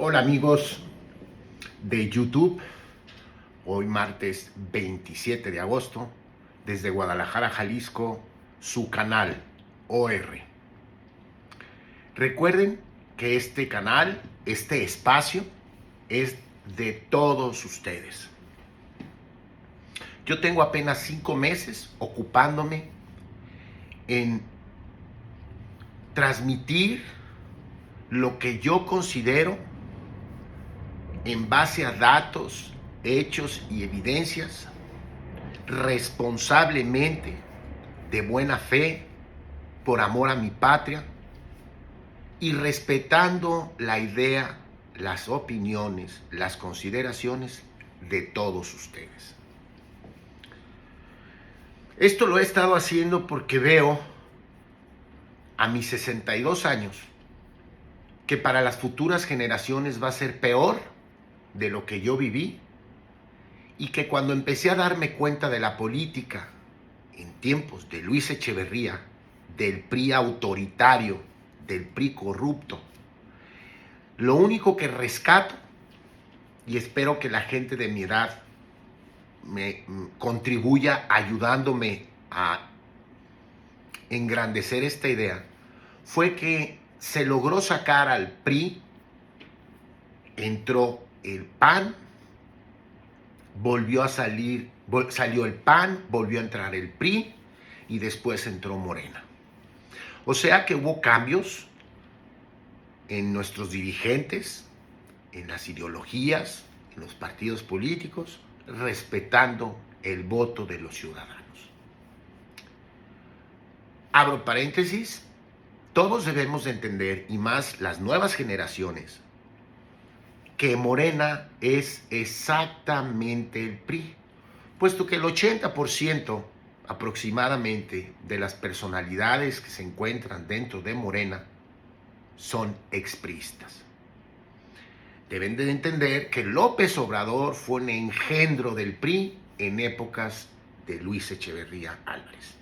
Hola amigos de YouTube, hoy martes 27 de agosto, desde Guadalajara, Jalisco, su canal OR. Recuerden que este canal, este espacio, es de todos ustedes. Yo tengo apenas 5 meses ocupándome en transmitir lo que yo considero en base a datos, hechos y evidencias, responsablemente, de buena fe, por amor a mi patria y respetando la idea, las opiniones, las consideraciones de todos ustedes. Esto lo he estado haciendo porque veo a mis 62 años que para las futuras generaciones va a ser peor de lo que yo viví, y que cuando empecé a darme cuenta de la política en tiempos de Luis Echeverría, del PRI autoritario, del PRI corrupto, lo único que rescato, y espero que la gente de mi edad me contribuya ayudándome a engrandecer esta idea, fue que se logró sacar al PRI, entró el PAN, volvió a salir, salió el PAN, volvió a entrar el PRI y después entró Morena. O sea que hubo cambios en nuestros dirigentes, en las ideologías, en los partidos políticos, respetando el voto de los ciudadanos. Abro paréntesis, todos debemos de entender, y más las nuevas generaciones, que Morena es exactamente el PRI, puesto que el 80% aproximadamente de las personalidades que se encuentran dentro de Morena son expriistas. Deben de entender que López Obrador fue un engendro del PRI en épocas de Luis Echeverría Álvarez.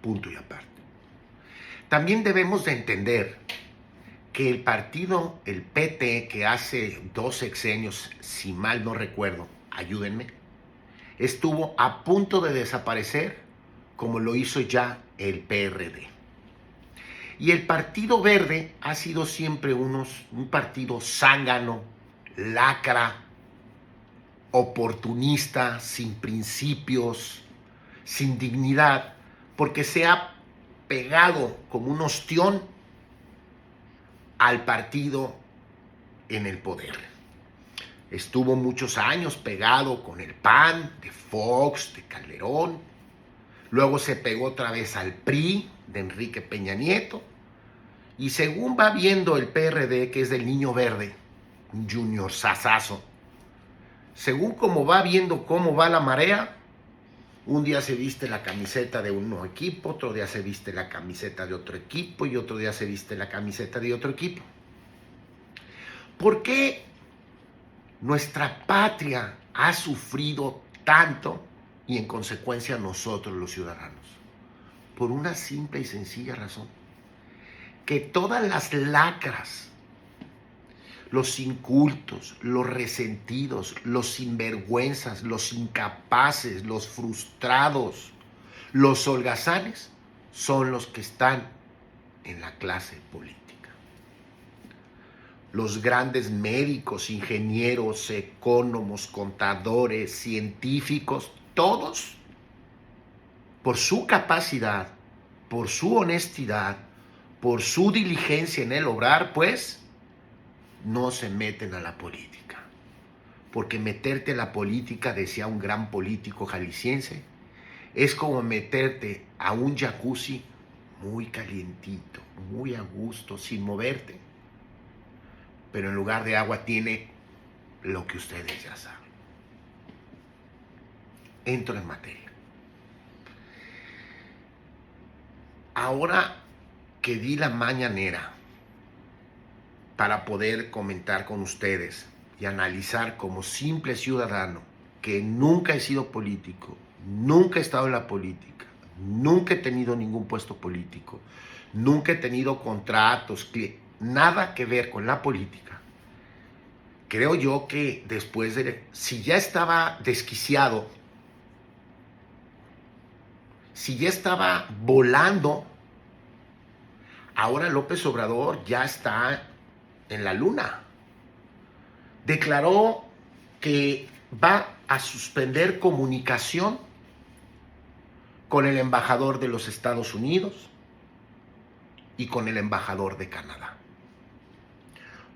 Punto y aparte. También debemos de entender que el partido, el PT, que hace 2 sexenios, si mal no recuerdo, ayúdenme, estuvo a punto de desaparecer, como lo hizo ya el PRD. Y el Partido Verde ha sido siempre un partido zángano, lacra, oportunista, sin principios, sin dignidad, porque se ha pegado como un ostión al partido en el poder. Estuvo muchos años pegado con el PAN, de Fox, de Calderón. Luego se pegó otra vez al PRI, de Enrique Peña Nieto. Y según va viendo el PRD, que es del Niño Verde, un junior sasazo, según como va viendo cómo va la marea, un día se viste la camiseta de un equipo, otro día se viste la camiseta de otro equipo y otro día se viste la camiseta de otro equipo. ¿Por qué nuestra patria ha sufrido tanto y en consecuencia nosotros los ciudadanos? Por una simple y sencilla razón, que todas las lacras, los incultos, los resentidos, los sinvergüenzas, los incapaces, los frustrados, los holgazanes, son los que están en la clase política. Los grandes médicos, ingenieros, ecónomos, contadores, científicos, todos, por su capacidad, por su honestidad, por su diligencia en el obrar, pues, no se meten a la política. Porque meterte a la política, decía un gran político jalisciense, es como meterte a un jacuzzi muy calientito, muy a gusto, sin moverte. Pero en lugar de agua tiene lo que ustedes ya saben. Entro en materia. Ahora que di la mañanera para poder comentar con ustedes y analizar como simple ciudadano, que nunca he sido político, nunca he estado en la política, nunca he tenido ningún puesto político, nunca he tenido contratos, nada que ver con la política, creo yo que después de, si ya estaba desquiciado, si ya estaba volando, ahora López Obrador ya está en la luna. Declaró que va a suspender comunicación con el embajador de los Estados Unidos y con el embajador de Canadá.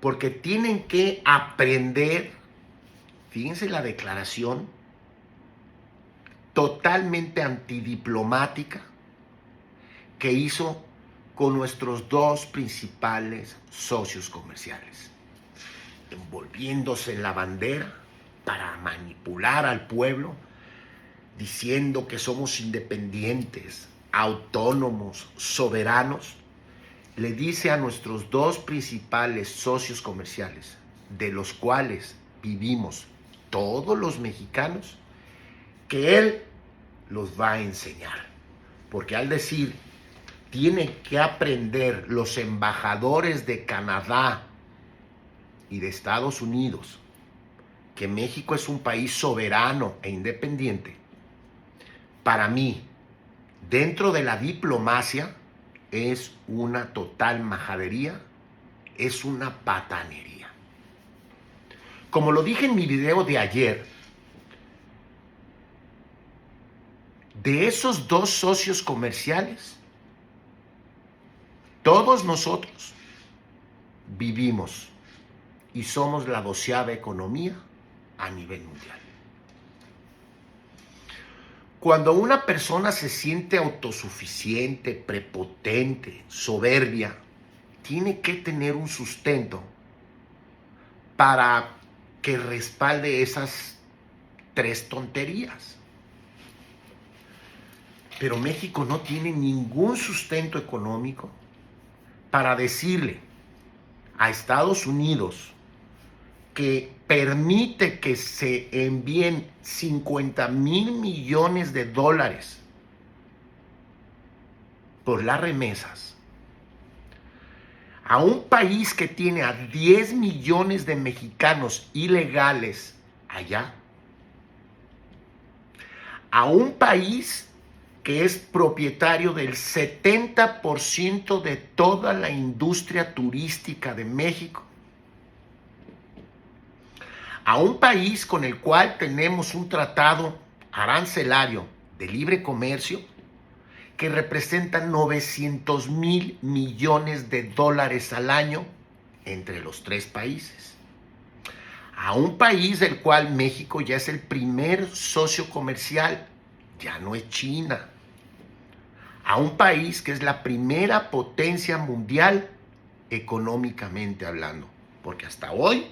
Porque tienen que aprender, fíjense la declaración, totalmente antidiplomática que hizo con nuestros dos principales socios comerciales, envolviéndose en la bandera para manipular al pueblo, diciendo que somos independientes, autónomos, soberanos. Le dice a nuestros dos principales socios comerciales, de los cuales vivimos todos los mexicanos, que él los va a enseñar. Porque al decir, tienen que aprender los embajadores de Canadá y de Estados Unidos que México es un país soberano e independiente, para mí, dentro de la diplomacia, es una total majadería, es una patanería. Como lo dije en mi video de ayer, de esos dos socios comerciales, todos nosotros vivimos y somos la 12ª economía a nivel mundial. Cuando una persona se siente autosuficiente, prepotente, soberbia, tiene que tener un sustento para que respalde esas tres tonterías. Pero México no tiene ningún sustento económico para decirle a Estados Unidos que permite que se envíen 50,000 millones de dólares por las remesas a un país que tiene a 10 millones de mexicanos ilegales allá, a un país que es propietario del 70% de toda la industria turística de México, a un país con el cual tenemos un tratado arancelario de libre comercio que representa 900,000 millones de dólares al año entre los tres países, a un país del cual México ya es el primer socio comercial, ya no es China, a un país que es la primera potencia mundial económicamente hablando, porque hasta hoy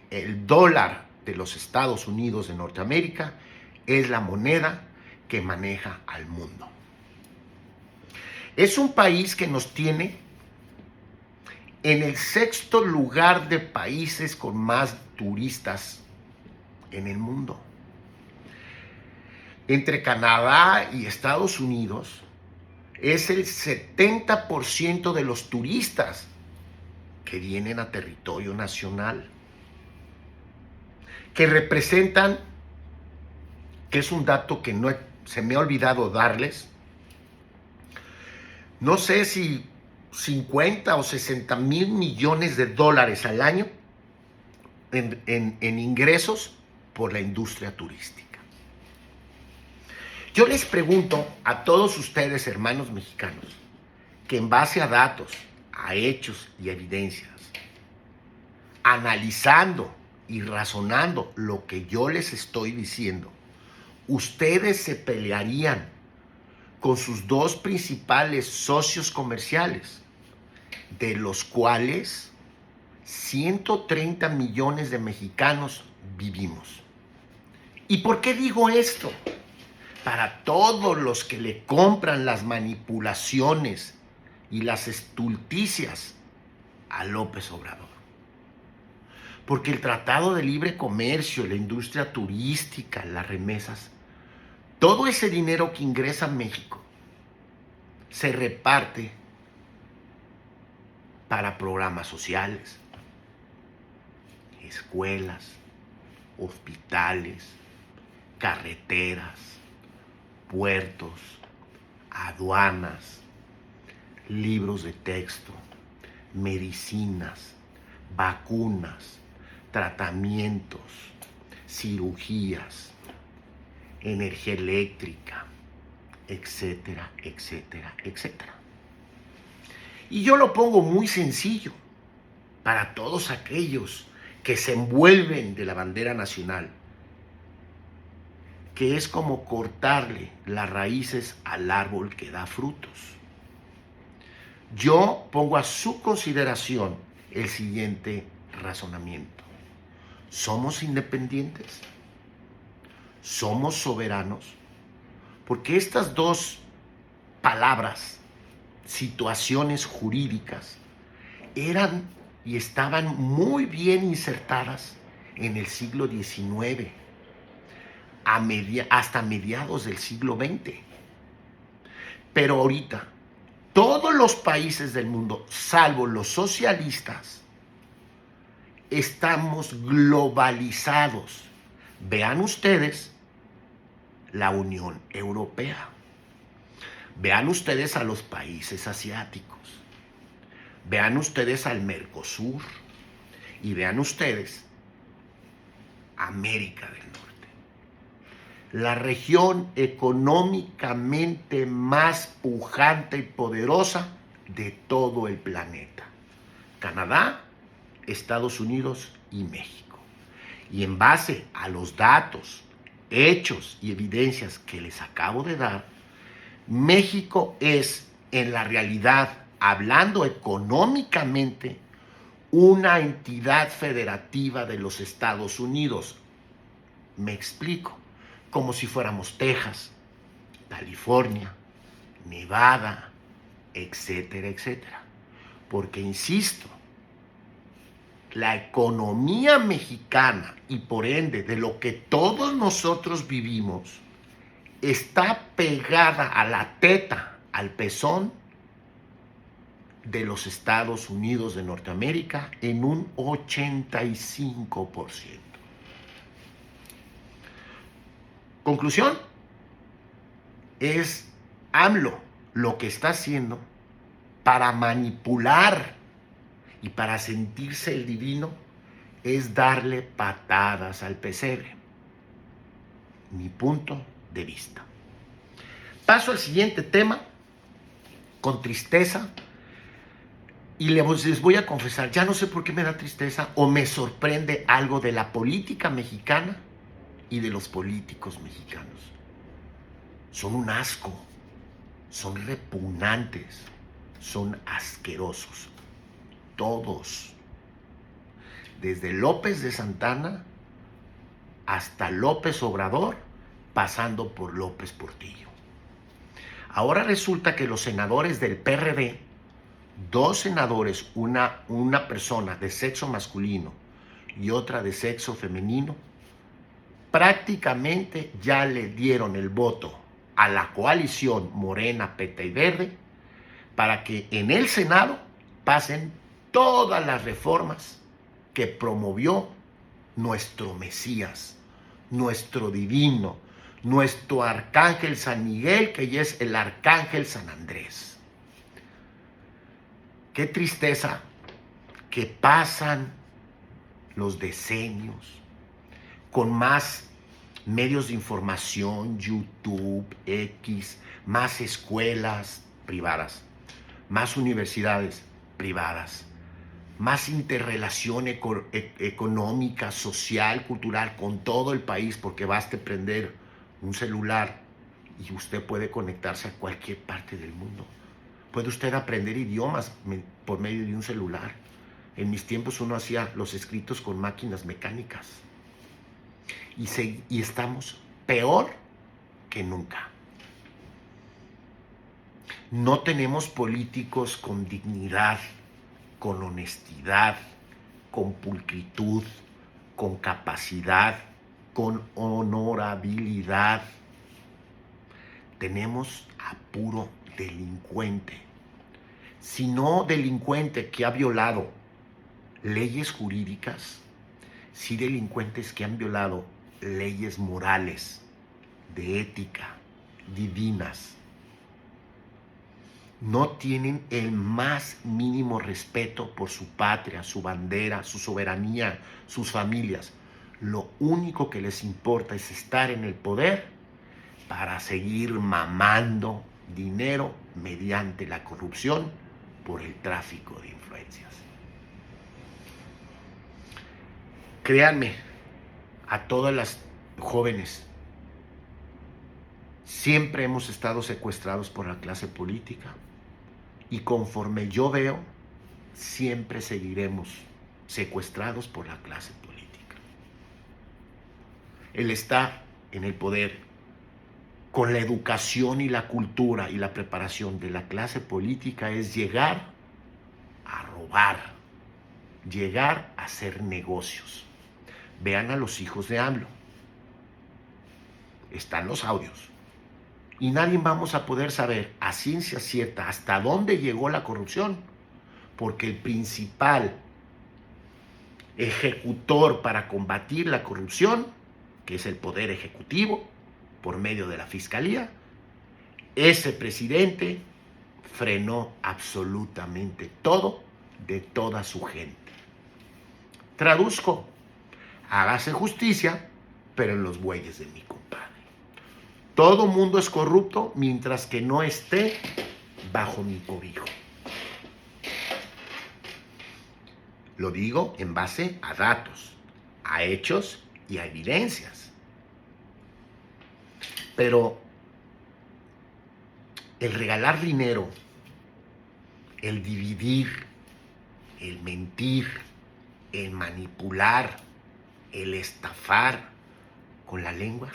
el dólar de los Estados Unidos de Norteamérica es la moneda que maneja al mundo. Es un país que nos tiene en el 6º lugar de países con más turistas en el mundo. Entre Canadá y Estados Unidos es el 70% de los turistas que vienen a territorio nacional, que representan, que es un dato que no se me ha olvidado darles, no sé si 50 o 60,000 millones de dólares al año en ingresos por la industria turística. Yo les pregunto a todos ustedes, hermanos mexicanos, que en base a datos, a hechos y evidencias, analizando y razonando lo que yo les estoy diciendo, ustedes se pelearían con sus dos principales socios comerciales, de los cuales 130 millones de mexicanos vivimos. ¿Y por qué digo esto? Para todos los que le compran las manipulaciones y las estulticias a López Obrador. Porque el Tratado de Libre Comercio, la industria turística, las remesas, todo ese dinero que ingresa a México se reparte para programas sociales, escuelas, hospitales, carreteras, puertos, aduanas, libros de texto, medicinas, vacunas, tratamientos, cirugías, energía eléctrica, etcétera, etcétera, etcétera. Y yo lo pongo muy sencillo para todos aquellos que se envuelven de la bandera nacional, que es como cortarle las raíces al árbol que da frutos. Yo pongo a su consideración el siguiente razonamiento. ¿Somos independientes? ¿Somos soberanos? Porque estas dos palabras, situaciones jurídicas, eran y estaban muy bien insertadas en el siglo XIX, hasta mediados del siglo XX. Pero ahorita, todos los países del mundo, salvo los socialistas, estamos globalizados. Vean ustedes la Unión Europea. Vean ustedes a los países asiáticos. Vean ustedes al Mercosur. Y vean ustedes América del Norte. La región económicamente más pujante y poderosa de todo el planeta. Canadá, Estados Unidos y México. Y en base a los datos, hechos y evidencias que les acabo de dar, México es, en la realidad, hablando económicamente, una entidad federativa de los Estados Unidos. Me explico, como si fuéramos Texas, California, Nevada, etcétera, etcétera. Porque, insisto, la economía mexicana y por ende de lo que todos nosotros vivimos está pegada a la teta, al pezón de los Estados Unidos de Norteamérica en un 85%. Conclusión, es AMLO lo que está haciendo para manipular y para sentirse el divino, es darle patadas al pesebre. Mi punto de vista. Paso al siguiente tema, con tristeza, y les voy a confesar, ya no sé por qué me da tristeza o me sorprende algo de la política mexicana y de los políticos mexicanos. Son un asco, son repugnantes, son asquerosos. Todos, desde López de Santana hasta López Obrador, pasando por López Portillo. Ahora resulta que los senadores del PRD, dos senadores, una persona de sexo masculino y otra de sexo femenino, prácticamente ya le dieron el voto a la coalición Morena, PT y Verde para que en el Senado pasen todas las reformas que promovió nuestro Mesías, nuestro divino, nuestro arcángel San Miguel, que ya es el arcángel San Andrés. Qué tristeza que pasan los decenios con más medios de información, YouTube, X, más escuelas privadas, más universidades privadas, más interrelación económica, social, cultural con todo el país, porque basta prender un celular y usted puede conectarse a cualquier parte del mundo. Puede usted aprender idiomas por medio de un celular. En mis tiempos uno hacía los escritos con máquinas mecánicas. Y estamos peor que nunca. No tenemos políticos con dignidad, con honestidad, con pulcritud, con capacidad, con honorabilidad. Tenemos a puro delincuente. sino delincuente que ha violado leyes jurídicas, sí delincuentes que han violado leyes morales, de ética, divinas. No tienen el más mínimo respeto por su patria, su bandera, su soberanía, sus familias. Lo único que les importa es estar en el poder para seguir mamando dinero mediante la corrupción por el tráfico de influencias. Créanme, a todas las jóvenes, siempre hemos estado secuestrados por la clase política y conforme yo veo, siempre seguiremos secuestrados por la clase política. El estar en el poder con la educación y la cultura y la preparación de la clase política es llegar a robar, llegar a hacer negocios. Vean a los hijos de AMLO. Están los audios. Y nadie vamos a poder saber a ciencia cierta hasta dónde llegó la corrupción, porque el principal ejecutor para combatir la corrupción, que es el Poder Ejecutivo, por medio de la Fiscalía, ese presidente frenó absolutamente todo de toda su gente. Traduzco, hágase justicia, pero en los bueyes de mi compadre. Todo mundo es corrupto mientras que no esté bajo mi cobijo. Lo digo en base a datos, a hechos y a evidencias. Pero el regalar dinero, el dividir, el mentir, el manipular, el estafar con la lengua,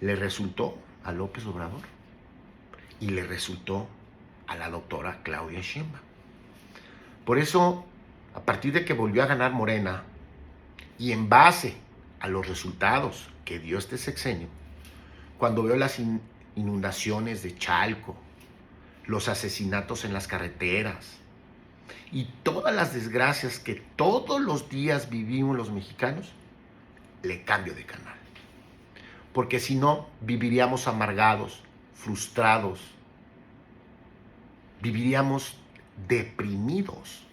le resultó a López Obrador y le resultó a la doctora Claudia Sheinbaum. Por eso, a partir de que volvió a ganar Morena y en base a los resultados que dio este sexenio, cuando veo las inundaciones de Chalco, los asesinatos en las carreteras y todas las desgracias que todos los días vivimos los mexicanos, le cambio de canal. Porque si no, viviríamos amargados, frustrados, viviríamos deprimidos,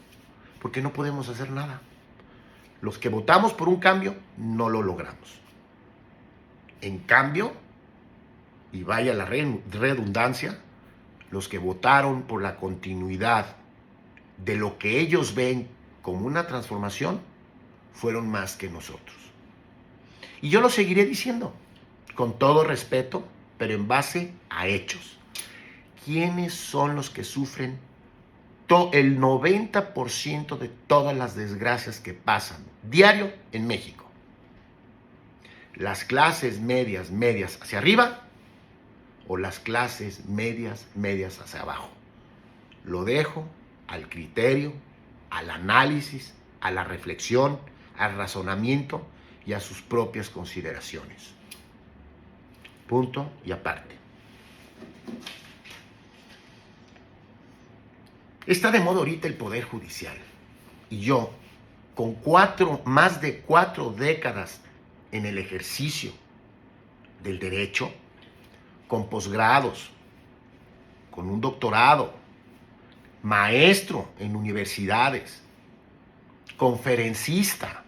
porque no podemos hacer nada. Los que votamos por un cambio, no lo logramos. En cambio, y vaya la redundancia, los que votaron por la continuidad de lo que ellos ven como una transformación, fueron más que nosotros. Y yo lo seguiré diciendo, con todo respeto, pero en base a hechos. ¿Quiénes son los que sufren el 90% de todas las desgracias que pasan diario en México? ¿Las clases medias hacia arriba o las clases medias hacia abajo? Lo dejo al criterio, al análisis, a la reflexión, al razonamiento y a sus propias consideraciones. Punto y aparte. Está de moda ahorita el Poder Judicial. Y yo, con más de 4 décadas en el ejercicio del derecho, con posgrados, con un doctorado, maestro en universidades, conferencista,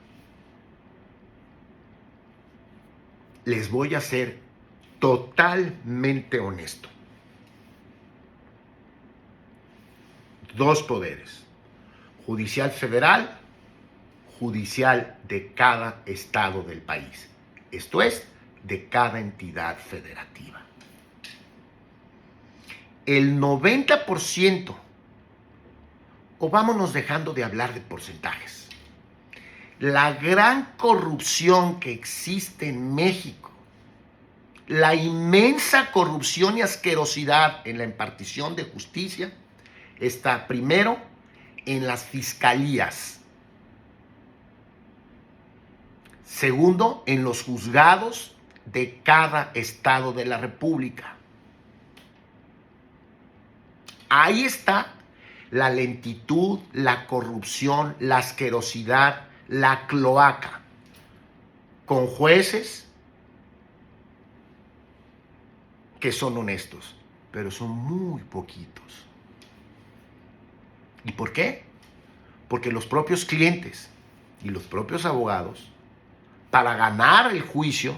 les voy a ser totalmente honesto. 2 poderes, judicial federal, judicial de cada estado del país. Esto es, de cada entidad federativa. El 90%, o vámonos dejando de hablar de porcentajes, la gran corrupción que existe en México, la inmensa corrupción y asquerosidad en la impartición de justicia, está primero en las fiscalías, segundo en los juzgados de cada estado de la República. Ahí está la lentitud, la corrupción, la asquerosidad, la cloaca, con jueces que son honestos, pero son muy poquitos. ¿Y por qué? Porque los propios clientes y los propios abogados, para ganar el juicio,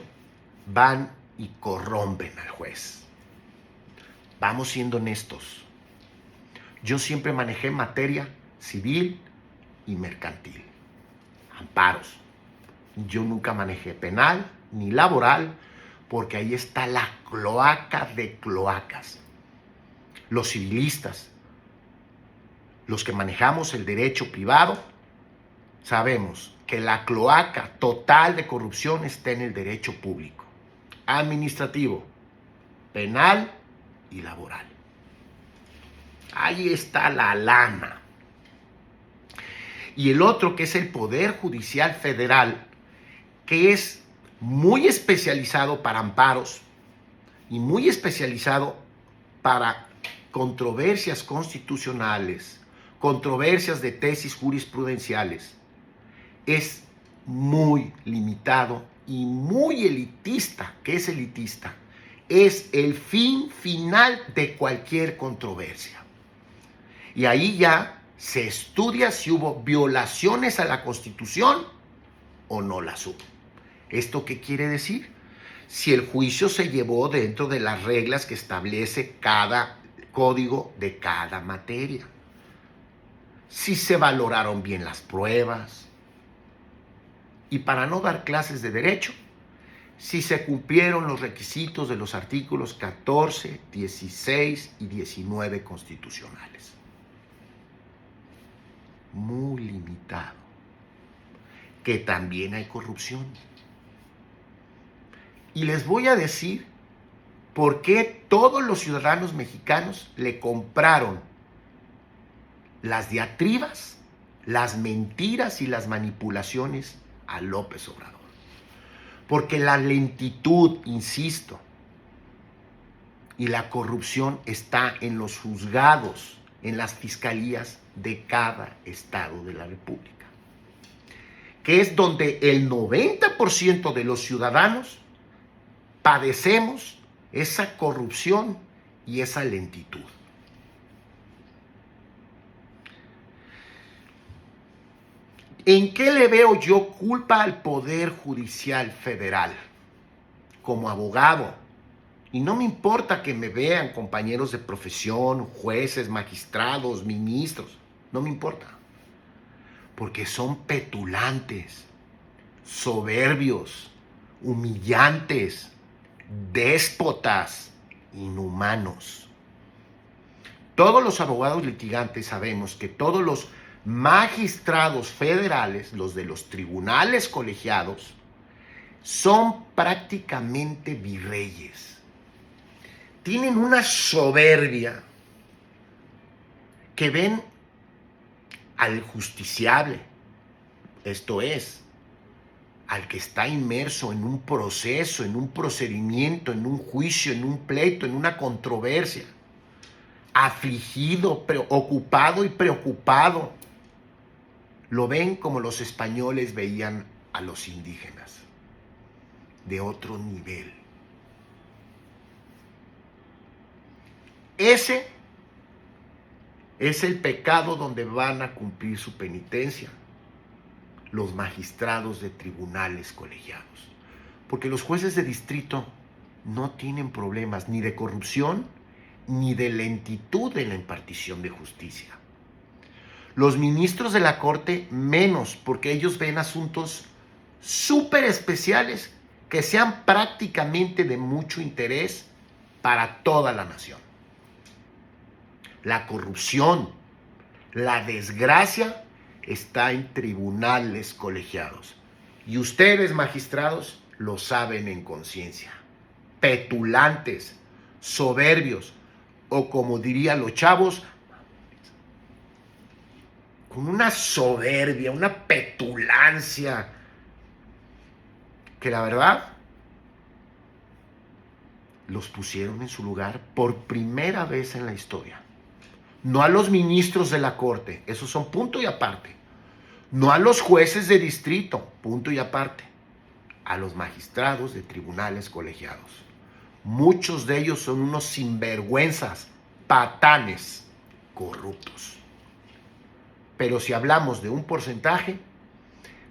van y corrompen al juez. Vamos siendo honestos. Yo siempre manejé materia civil y mercantil, amparos. Yo nunca manejé penal ni laboral, porque ahí está la cloaca de cloacas. Los civilistas, los que manejamos el derecho privado, sabemos que la cloaca total de corrupción está en el derecho público, administrativo, penal y laboral. Ahí está la lana. Y el otro, que es el Poder Judicial Federal, que es muy especializado para amparos y muy especializado para controversias constitucionales, controversias de tesis jurisprudenciales, es muy limitado y muy elitista. ¿Qué es elitista? Es el fin final de cualquier controversia. Y ahí ya se estudia si hubo violaciones a la Constitución o no las hubo. ¿Esto qué quiere decir? Si el juicio se llevó dentro de las reglas que establece cada código de cada materia. Si se valoraron bien las pruebas. Y para no dar clases de derecho, si se cumplieron los requisitos de los artículos 14, 16 y 19 constitucionales. Muy limitado. Que también hay corrupción. Y les voy a decir por qué todos los ciudadanos mexicanos le compraron las diatribas, las mentiras y las manipulaciones a López Obrador. Porque la lentitud, insisto, y la corrupción está en los juzgados, en las fiscalías de cada estado de la República, que es donde el 90% de los ciudadanos padecemos esa corrupción y esa lentitud. ¿En qué le veo yo culpa al Poder Judicial Federal? Como abogado, y no me importa que me vean compañeros de profesión, jueces, magistrados, ministros, no me importa, porque son petulantes, soberbios, humillantes, déspotas, inhumanos. Todos los abogados litigantes sabemos que todos los magistrados federales, los de los tribunales colegiados, son prácticamente virreyes. Tienen una soberbia que ven al justiciable, esto es, al que está inmerso en un proceso, en un procedimiento, en un juicio, en un pleito, en una controversia, afligido, ocupado y preocupado. Lo ven como los españoles veían a los indígenas, de otro nivel. Ese es el pecado donde van a cumplir su penitencia los magistrados de tribunales colegiados. Porque los jueces de distrito no tienen problemas ni de corrupción ni de lentitud en la impartición de justicia. Los ministros de la Corte menos, porque ellos ven asuntos súper especiales que sean prácticamente de mucho interés para toda la nación. La corrupción, la desgracia está en tribunales colegiados. Y ustedes, magistrados, lo saben en conciencia. Petulantes, soberbios, o como dirían los chavos, con una soberbia, una petulancia, que la verdad los pusieron en su lugar por primera vez en la historia. no a los ministros de la Corte, esos son punto y aparte, no a los jueces de distrito, punto y aparte, a los magistrados de tribunales colegiados. Muchos de ellos son unos sinvergüenzas, patanes, corruptos. Pero si hablamos de un porcentaje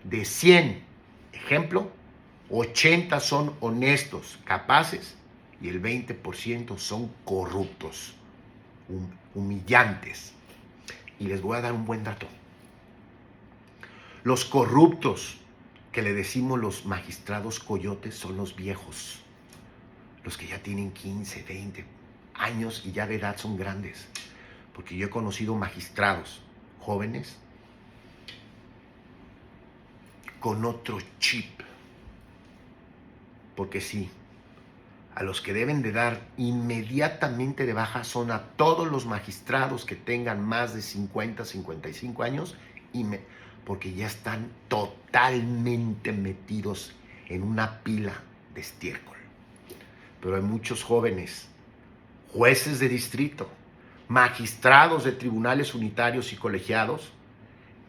de 100, ejemplo, 80 son honestos, capaces, y el 20% son corruptos, humillantes. Y les voy a dar un buen dato. Los corruptos, que le decimos los magistrados coyotes, son los viejos, los que ya tienen 15, 20 años y ya de edad son grandes. Porque yo he conocido magistrados jóvenes con otro chip. Porque sí, a los que deben de dar inmediatamente de baja son a todos los magistrados que tengan más de 50, 55 años, porque ya están totalmente metidos en una pila de estiércol. Pero hay muchos jóvenes, jueces de distrito, magistrados de tribunales unitarios y colegiados,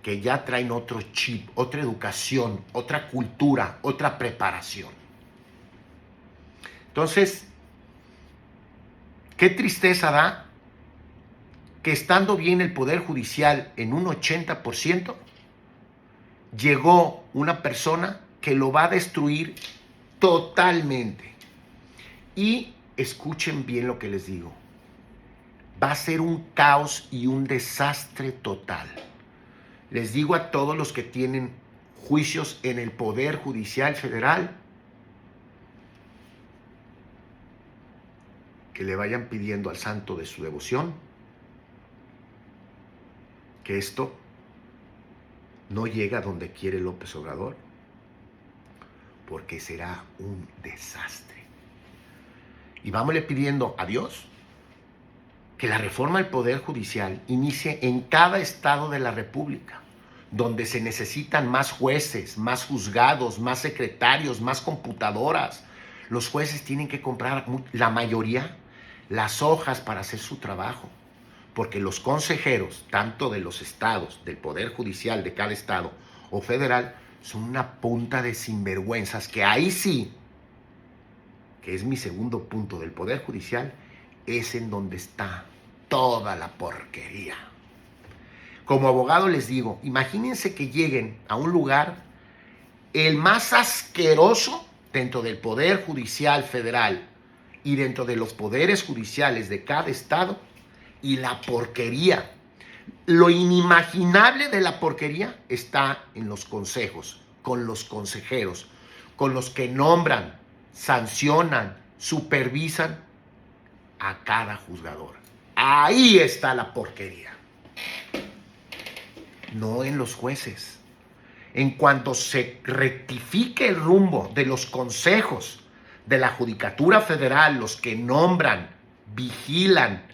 que ya traen otro chip, otra educación, otra cultura, otra preparación. Entonces, qué tristeza da que estando bien el Poder Judicial en un 80%, llegó una persona que lo va a destruir totalmente. Y escuchen bien lo que les digo. Va a ser un caos y un desastre total. Les digo a todos los que tienen juicios en el Poder Judicial Federal que le vayan pidiendo al santo de su devoción que esto no llegue a donde quiere López Obrador, porque será un desastre. Y vámonos pidiendo a Dios que la reforma del Poder Judicial inicie en cada estado de la República, donde se necesitan más jueces, más juzgados, más secretarios, más computadoras. Los jueces tienen que comprar, la mayoría, las hojas para hacer su trabajo, porque los consejeros, tanto de los estados, del Poder Judicial de cada estado o federal, son una punta de sinvergüenzas que ahí sí, que es mi segundo punto del Poder Judicial, es en donde está toda la porquería. Como abogado les digo, imagínense que lleguen a un lugar el más asqueroso dentro del Poder Judicial Federal y dentro de los poderes judiciales de cada estado, y la porquería, lo inimaginable de la porquería está en los consejos, con los consejeros, con los que nombran, sancionan, supervisan a cada juzgador. Ahí está la porquería. No en los jueces. En cuanto se rectifique el rumbo de los consejos de la Judicatura Federal, los que nombran, vigilan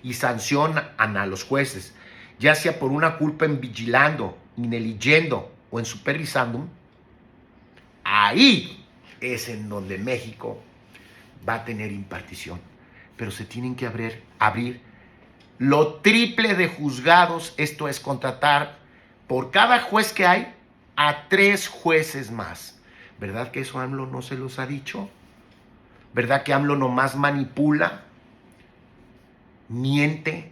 y sancionan a los jueces, ya sea por una culpa en vigilando, ineligiendo o en supervisando, ahí es en donde México va a tener impartición. Pero se tienen que abrir lo triple de juzgados, esto es contratar por cada juez que hay a 3 jueces más. ¿Verdad que eso AMLO no se los ha dicho? ¿Verdad que AMLO nomás manipula, miente,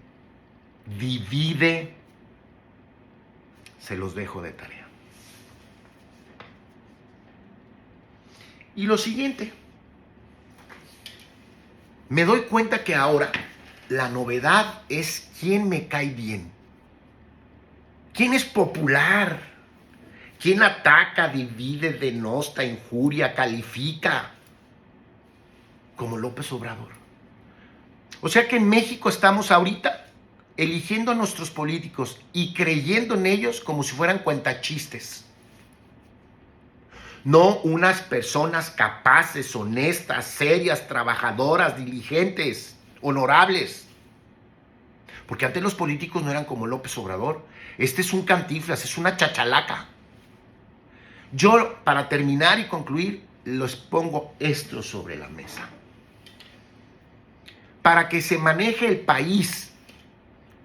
divide? Se los dejo de tarea. Y lo siguiente, me doy cuenta que ahora la novedad es quién me cae bien, quién es popular, quién ataca, divide, denosta, injuria, califica, como López Obrador. O sea que en México estamos ahorita eligiendo a nuestros políticos y creyendo en ellos como si fueran cuentachistes. No unas personas capaces, honestas, serias, trabajadoras, diligentes, honorables. Porque antes los políticos no eran como López Obrador. Este es un cantinflas, es una chachalaca. Yo, para terminar y concluir, les pongo esto sobre la mesa. Para que se maneje el país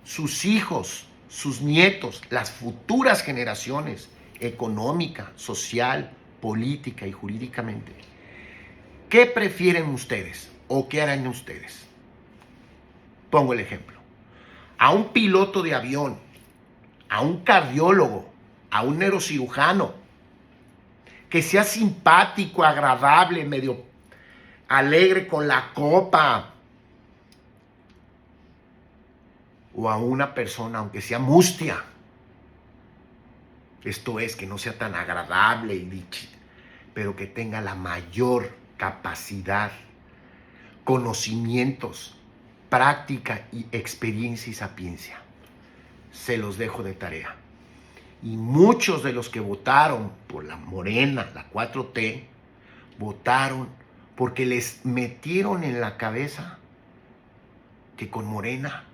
sus hijos, sus nietos, las futuras generaciones, económica, social, política y jurídicamente. ¿Qué prefieren ustedes o qué harán ustedes? Pongo el ejemplo. A un piloto de avión, a un cardiólogo, a un neurocirujano, que sea simpático, agradable, medio alegre con la copa, o a una persona, aunque sea mustia, esto es, que no sea tan agradable, pero que tenga la mayor capacidad, conocimientos, práctica y experiencia y sapiencia. Se los dejo de tarea. Y muchos de los que votaron por la Morena, la 4T, votaron porque les metieron en la cabeza que con Morena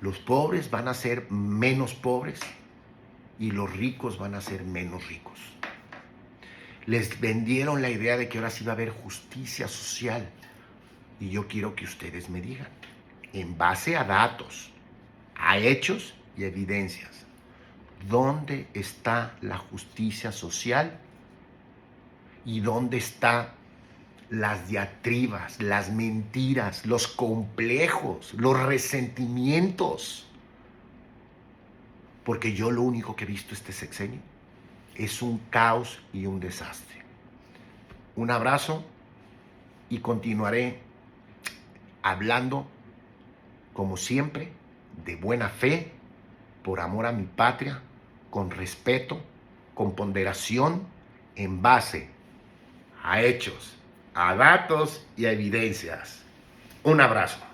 los pobres van a ser menos pobres y los ricos van a ser menos ricos. Les vendieron la idea de que ahora sí va a haber justicia social. Y yo quiero que ustedes me digan, en base a datos, a hechos y evidencias, ¿dónde está la justicia social? ¿Y dónde están las diatribas, las mentiras, los complejos, los resentimientos? Porque yo lo único que he visto este sexenio es un caos y un desastre. Un abrazo y continuaré hablando, como siempre, de buena fe, por amor a mi patria, con respeto, con ponderación, en base a hechos, a datos y a evidencias. Un abrazo.